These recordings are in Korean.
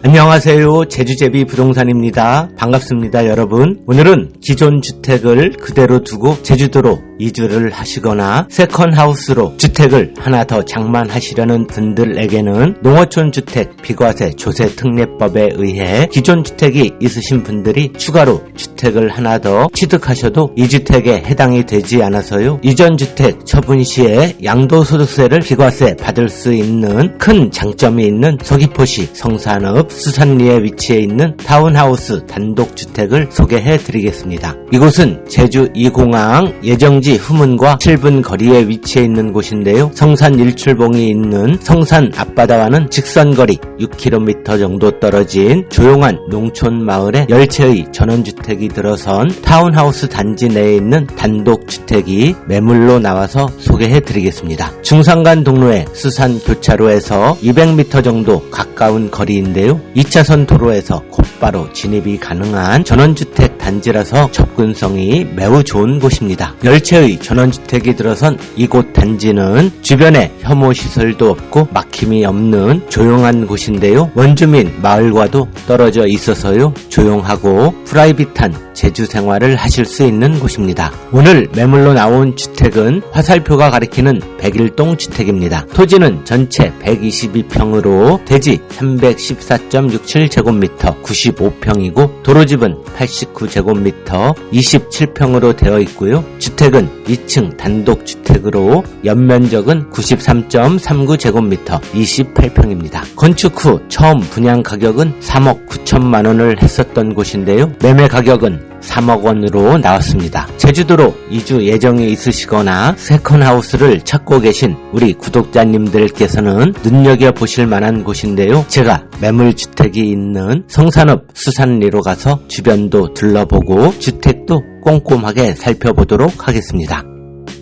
안녕하세요. 제주제비 부동산입니다. 반갑습니다, 여러분. 오늘은 기존 주택을 그대로 두고 제주도로 이주를 하시거나 세컨하우스로 주택을 하나 더 장만하시려는 분들에게는 농어촌 주택 비과세 조세 특례법에 의해 기존 주택이 있으신 분들이 추가로 주택을 하나 더 취득하셔도 이 주택에 해당이 되지 않아서요. 이전 주택 처분 시에 양도소득세를 비과세 받을 수 있는 큰 장점이 있는 서귀포시 성산읍 수산리에 위치해 있는 타운하우스 단독주택을 소개해 드리겠습니다. 이곳은 제주 2공항 예정지 후문과 7분 거리에 위치해 있는 곳인데요. 성산 일출봉이 있는 성산 앞바다와는 직선거리 6km 정도 떨어진 조용한 농촌 마을에 열채의 전원주택이 들어선 타운하우스 단지 내에 있는 단독주택이 매물로 나와서 소개해 드리겠습니다. 중산간 동로의 수산교차로에서 200m 정도 가까운 거리인데요. 2차선 도로에서 곧바로 진입이 가능한 전원주택 단지라서 접근성이 매우 좋은 곳입니다. 열채의 전원주택이 들어선 이곳 단지는 주변에 혐오시설도 없고 막힘이 없는 조용한 곳인데요. 원주민 마을과도 떨어져 있어서요. 조용하고 프라이빗한 제주 생활을 하실 수 있는 곳입니다. 오늘 매물로 나온 주택은 화살표가 가리키는 101동 주택입니다. 토지는 전체 122평으로 대지 314.67제곱미터 95평이고 도로집은 89제곱미터 27평으로 되어 있고요. 주택은 2층 단독주택으로 연면적은 93.39제곱미터 28평입니다. 건축 후 처음 분양 가격은 3억 9천만 원을 했었던 곳인데요. 매매 가격은 3억 원으로 나왔습니다. 제주도로 이주 예정이 있으시거나 세컨하우스를 찾고 계신 우리 구독자님들께서는 눈여겨보실 만한 곳인데요. 제가 매물주택이 있는 성산읍 수산리로 가서 주변도 둘러보고 주택도 꼼꼼하게 살펴보도록 하겠습니다.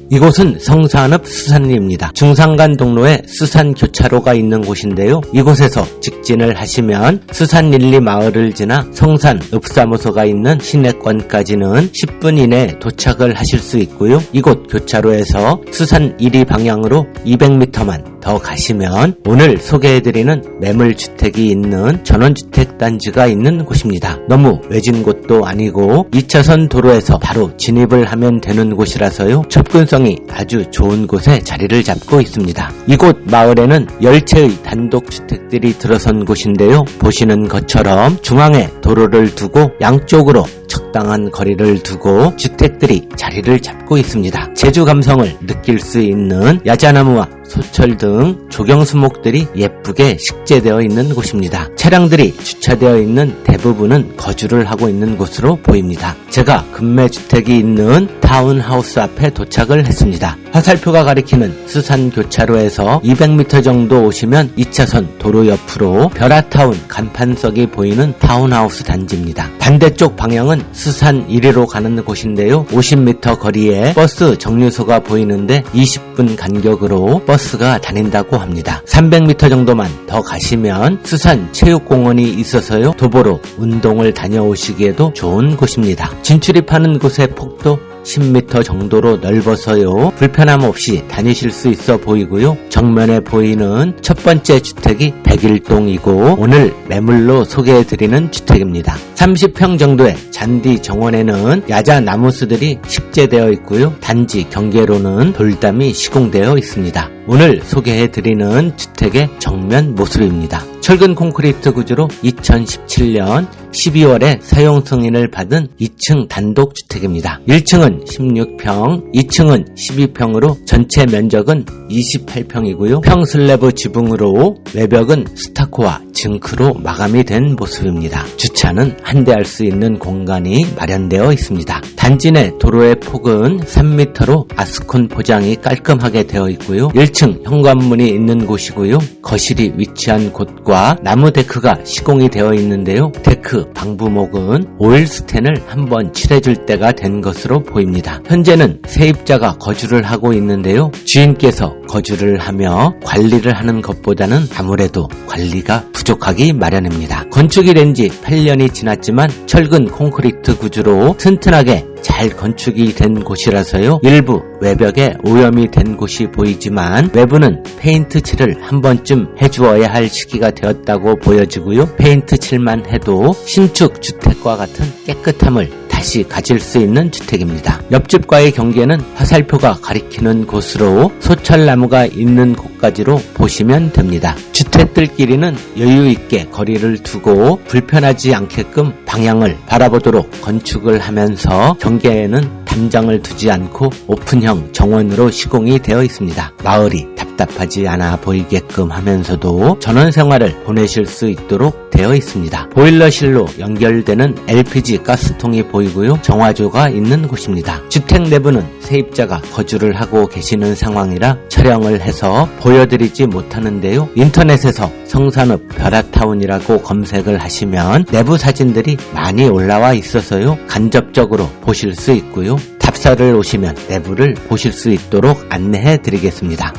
이곳은 성산읍 수산리입니다. 중산간 동로에 수산교차로가 있는 곳인데요. 이곳에서 직진을 하시면 수산 1, 2 마을을 지나 성산읍사무소가 있는 시내권까지는 10분 이내에 도착을 하실 수 있고요. 이곳 교차로에서 수산 1, 2 방향으로 200m만 더 가시면 오늘 소개해드리는 매물주택이 있는 전원주택 단지가 있는 곳입니다. 너무 외진 곳도 아니고 2차선 도로에서 바로 진입을 하면 되는 곳이라서요. 접근성이 아주 좋은 곳에 자리를 잡고 있습니다. 이곳 마을에는 열채의 단독주택들이 들어선 곳인데요. 보시는 것처럼 중앙에 도로를 두고 양쪽으로 적당한 거리를 두고 주택들이 자리를 잡고 있습니다. 제주 감성을 느낄 수 있는 야자나무와 소철 등 조경수목들이 예쁘게 식재되어 있는 곳입니다. 차량들이 주차되어 있는 대부분은 거주를 하고 있는 곳으로 보입니다. 제가 급매주택이 있는 타운하우스 앞에 도착을 했습니다. 화살표가 가리키는 수산교차로에서 200m 정도 오시면 2차선 도로 옆으로 벼라타운 간판석이 보이는 타운하우스 단지입니다. 반대쪽 방향은 수산 1위로 가는 곳인데요. 50m 거리에 버스 정류소가 보이는데 20분 간격으로 버스가 다닌다고 합니다. 300m 정도만 더 가시면 수산 체육공원이 있어서요. 도보로 운동을 다녀오시기에도 좋은 곳입니다. 진출입하는 곳의 폭도 10m 정도로 넓어서요. 불편함 없이 다니실 수 있어 보이고요. 정면에 보이는 첫 번째 주택이 101동이고 오늘 매물로 소개해드리는 주택입니다. 30평 정도의 잔디 정원에는 야자 나무수들이 식재되어 있고요. 단지 경계로는 돌담이 시공되어 있습니다. 오늘 소개해드리는 주택의 정면 모습입니다. 철근 콘크리트 구조로 2017년 12월에 사용 승인을 받은 2층 단독주택입니다. 1층은 16평, 2층은 12평으로 전체 면적은 28평이고요. 평슬래브 지붕으로 외벽은 스타코와 징크로 마감이 된 모습입니다. 주차는 한 대 할 수 있는 공간이 마련되어 있습니다. 단지 내 도로의 폭은 3m로 아스콘 포장이 깔끔하게 되어 있고요. 1층 현관문이 있는 곳이고요. 거실이 위치한 곳과 나무 데크가 시공이 되어 있는데요. 데크 방부목은 오일 스텐을 한번 칠해줄 때가 된 것으로 보입니다. 현재는 세입자가 거주를 하고 있는데요. 주인께서 거주를 하며 관리를 하는 것보다는 아무래도 관리가 부족하기 마련입니다. 건축이 된 지 8년이 지났지만 철근 콘크리트 구조로 튼튼하게 잘 건축이 된 곳이라서요. 일부 외벽에 오염이 된 곳이 보이지만 외부는 페인트 칠을 한 번쯤 해주어야 할 시기가 되었다고 보여지고요. 페인트 칠만 해도 신축 주택과 같은 깨끗함을 다시 가질 수 있는 주택입니다. 옆집과의 경계는 화살표가 가리키는 곳으로 소철나무가 있는 곳까지로 보시면 됩니다. 주택들끼리는 여유있게 거리를 두고 불편하지 않게끔 방향을 바라보도록 건축을 하면서 경계에는 담장을 두지 않고 오픈형 정원으로 시공이 되어 있습니다. 마을이 답답하지 않아 보이게끔 하면서도 전원생활을 보내실 수 있도록 되어 있습니다. 보일러실로 연결되는 LPG 가스통이 보이고요. 정화조가 있는 곳입니다. 주택 내부는 세입자가 거주를 하고 계시는 상황이라 촬영을 해서 보여드리지 못하는데요. 인터넷에서 성산읍 벼라타운이라고 검색을 하시면 내부 사진들이 많이 올라와 있어서요. 간접적으로 보실 수 있고요. 답사를 오시면 내부를 보실 수 있도록 안내해 드리겠습니다.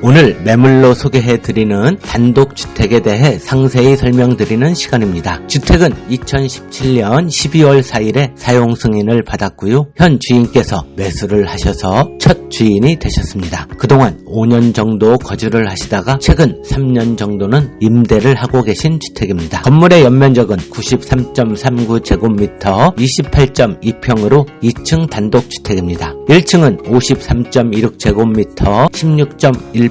오늘 매물로 소개해드리는 단독주택에 대해 상세히 설명드리는 시간입니다. 주택은 2017년 12월 4일에 사용 승인을 받았고요. 현 주인께서 매수를 하셔서 첫 주인이 되셨습니다. 그동안 5년 정도 거주를 하시다가 최근 3년 정도는 임대를 하고 계신 주택입니다. 건물의 연면적은 93.39제곱미터 28.2평으로 2층 단독주택입니다. 1층은 53.16제곱미터 16.1평이고요.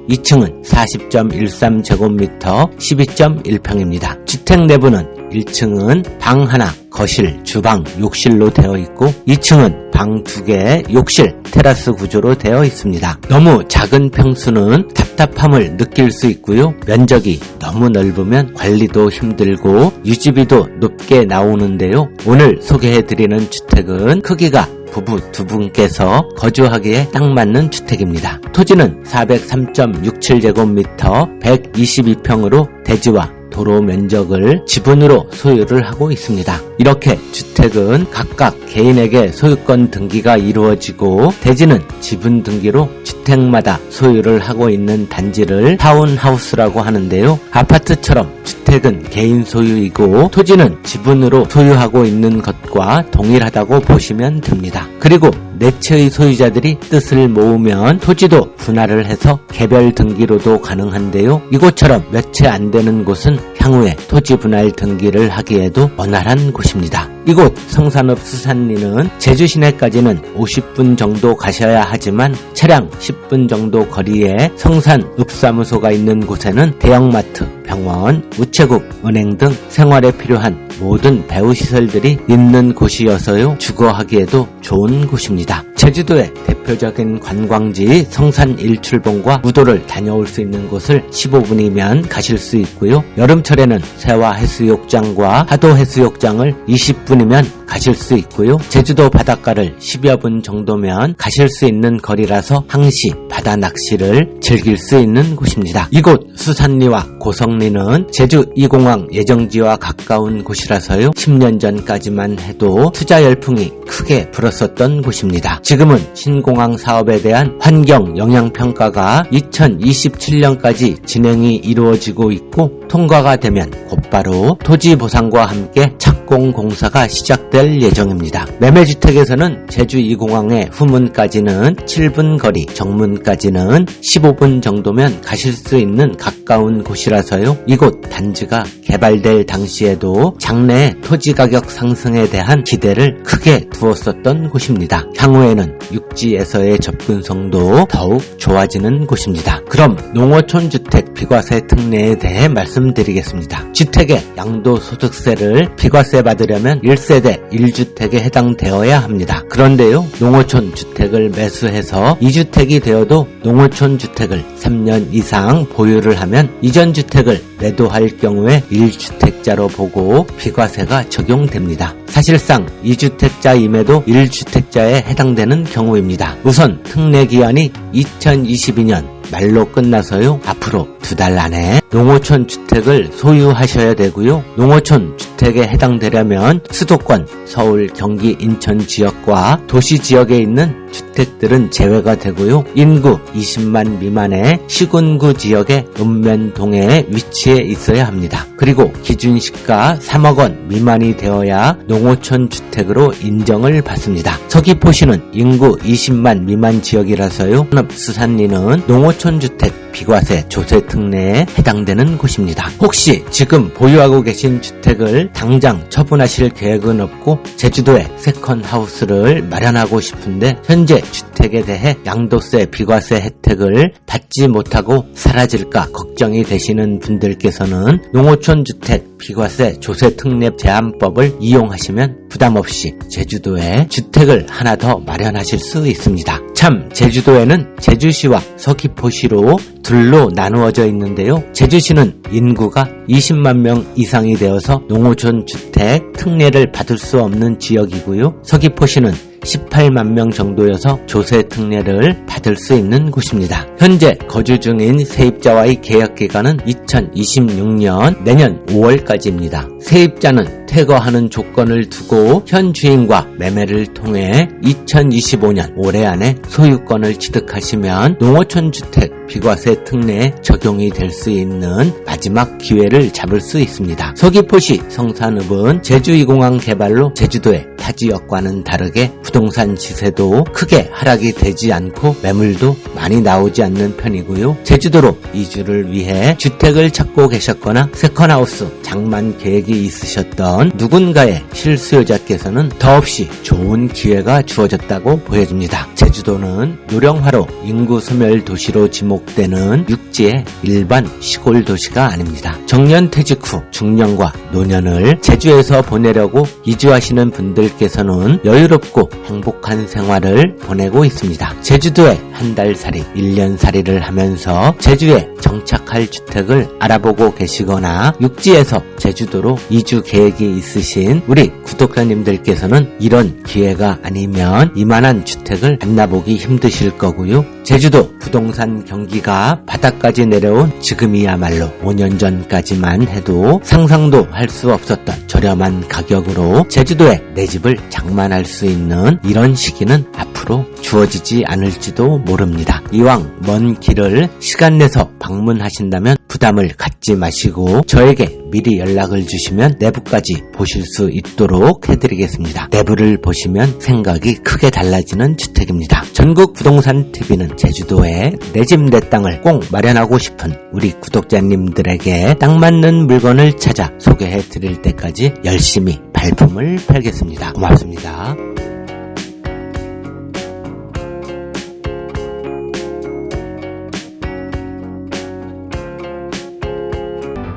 2층은 40.13제곱미터 12.1평입니다. 주택 내부는 1층은 방 하나, 거실, 주방, 욕실로 되어 있고 2층은 방 2개, 욕실, 테라스 구조로 되어 있습니다. 너무 작은 평수는 답답함을 느낄 수 있고요. 면적이 너무 넓으면 관리도 힘들고 유지비도 높게 나오는데요. 오늘 소개해드리는 주택은 크기가 부부 두 분께서 거주하기에 딱 맞는 주택입니다. 토지는 403.67제곱미터 122평으로 대지와 도로 면적을 지분으로 소유를 하고 있습니다. 이렇게 주택은 각각 개인에게 소유권 등기가 이루어지고 대지는 지분 등기로 주택마다 소유를 하고 있는 단지를 타운하우스라고 하는데요. 아파트처럼 주택은 개인 소유이고 토지는 지분으로 소유하고 있는 것과 동일하다고 보시면 됩니다. 그리고 네 채의 소유자들이 뜻을 모으면 토지도 분할을 해서 개별 등기로도 가능한데요. 이곳처럼 몇 채 안 되는 곳은 향후에 토지 분할 등기를 하기에도 원활한 곳입니다. 이곳 성산읍 수산리는 제주 시내까지는 50분 정도 가셔야 하지만 차량 10분 정도 거리에 성산읍사무소가 있는 곳에는 대형마트, 병원, 우체국, 은행 등 생활에 필요한 모든 배우시설들이 있는 곳이어서요. 주거하기에도 좋은 곳입니다. 제주도의 대표적인 관광지 성산 일출봉과 무도를 다녀올 수 있는 곳을 15분이면 가실 수 있고요. 여름철에는 세화 해수욕장과 하도 해수욕장을 20분이면 가실 수 있고요. 제주도 바닷가를 10여 분 정도면 가실 수 있는 거리라서 항시 바다 낚시를 즐길 수 있는 곳입니다. 이곳 수산리와 고성리는 제주 2공항 예정지와 가까운 곳이라서요. 10년 전까지만 해도 투자 열풍이 크게 불었었던 곳입니다. 지금은 신공항 사업에 대한 환경 영향평가가 2027년까지 진행이 이루어지고 있고 통과가 되면 곧바로 토지 보상과 함께 착공 공사가 시작될 예정입니다. 매매주택에서는 제주 2공항의 후문까지는 7분 거리, 정문까지는 15분 정도면 가실 수 있는 가까운 곳이라서요. 이곳 단지가 개발될 당시에도 장래의 토지 가격 상승에 대한 기대를 크게 두었었던 곳입니다. 향후에는 육지에서의 접근성도 더욱 좋아지는 곳입니다. 그럼 농어촌 주택 비과세 특례에 대해 말씀드리겠습니다. 주택의 양도소득세를 비과세 받으려면 1세대 1주택에 해당되어야 합니다. 그런데요, 농어촌 주택을 매수해서 2주택이 되어도 농어촌 주택을 3년 이상 보유를 하면 이전 주택을 매도할 경우에 1주택자로 보고 비과세가 적용됩니다. 사실상 2주택자임에도 1주택자에 해당되는 경우입니다. 우선 특례 기한이 2022년 말로 끝나서요. 앞으로 2달 안에 농어촌 주택을 소유하셔야 되고요. 농어촌 주택에 해당되려면 수도권, 서울, 경기, 인천 지역과 도시 지역에 있는 주택들은 제외가 되고요. 인구 20만 미만의 시군구 지역의 읍면동에 위치해 있어야 합니다. 그리고 기준시가 3억 원 미만이 되어야 농어촌 주택으로 인정을 받습니다. 서귀포시는 인구 20만 미만 지역이라서요. 산업수산리는 농어촌 주택 비과세 조세 특례에 해당되는 곳입니다. 혹시 지금 보유하고 계신 주택을 당장 처분하실 계획은 없고 제주도에 세컨하우스를 마련하고 싶은데 현재 주택에 대해 양도세 비과세 혜택을 받지 못하고 사라질까 걱정이 되시는 분들께서는 농어촌 주택 비과세 조세 특례 제한법을 이용하시면 부담없이 제주도에 주택을 하나 더 마련하실 수 있습니다. 참 제주도에는 제주시와 서귀포시로 둘로 나누어져 있는데요. 제주시는 인구가 20만 명 이상이 되어서 농어촌 주택 특례를 받을 수 없는 지역이고요. 서귀포시는 18만 명 정도여서 조세 특례를 받을 수 있는 곳입니다. 현재 거주 중인 세입자와의 계약 기간은 2026년 내년 5월까지입니다. 세입자는 퇴거하는 조건을 두고 현 주인과 매매를 통해 2025년 올해 안에 소유권을 취득하시면 농어촌 주택 비과세 특례에 적용이 될 수 있는 마지막 기회를 잡을 수 있습니다. 서귀포시 성산읍은 제주2공항 개발로 제주도의 타 지역과는 다르게 부동산 시세도 크게 하락이 되지 않고 매물도 많이 나오지 않는 편이고요. 제주도로 이주를 위해 주택을 찾고 계셨거나 세컨하우스 장만 계획이 있으셨던 누군가의 실수요자께서는 더없이 좋은 기회가 주어졌다고 보여집니다. 제주도는 노령화로 인구 소멸 도시로 지목되는 육지의 일반 시골 도시가 아닙니다. 정년퇴직 후 중년과 노년을 제주에서 보내려고 이주하시는 분들께서는 여유롭고 행복한 생활을 보내고 있습니다. 제주도에 한 달 살이, 1년 살이를 하면서 제주에 정착할 주택을 알아보고 계시거나 육지에서 제주도로 이주 계획이 있으신 우리 구독자님들께서는 이런 기회가 아니면 이만한 주택을 만나보기 힘드실 거고요. 제주도 부동산 경기가 바닥까지 내려온 지금이야말로 5년 전까지만 해도 상상도 할 수 없었던 저렴한 가격으로 제주도에 내 집을 장만할 수 있는 이런 시기는 앞으로 주어지지 않을지도 모릅니다. 이왕 먼 길을 시간 내서 방문하신다면 부담을 갖지 마시고 저에게 미리 연락을 주시면 내부까지 보실 수 있도록 해드리겠습니다. 내부를 보시면 생각이 크게 달라지는 주택입니다. 전국 부동산 TV는 제주도에 내 집 내 땅을 꼭 마련하고 싶은 우리 구독자님들에게 딱 맞는 물건을 찾아 소개해 드릴 때까지 열심히 발품을 팔겠습니다. 고맙습니다.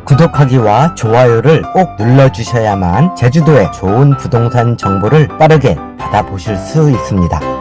구독하기와 좋아요를 꼭 눌러주셔야만 제주도의 좋은 부동산 정보를 빠르게 받아보실 수 있습니다.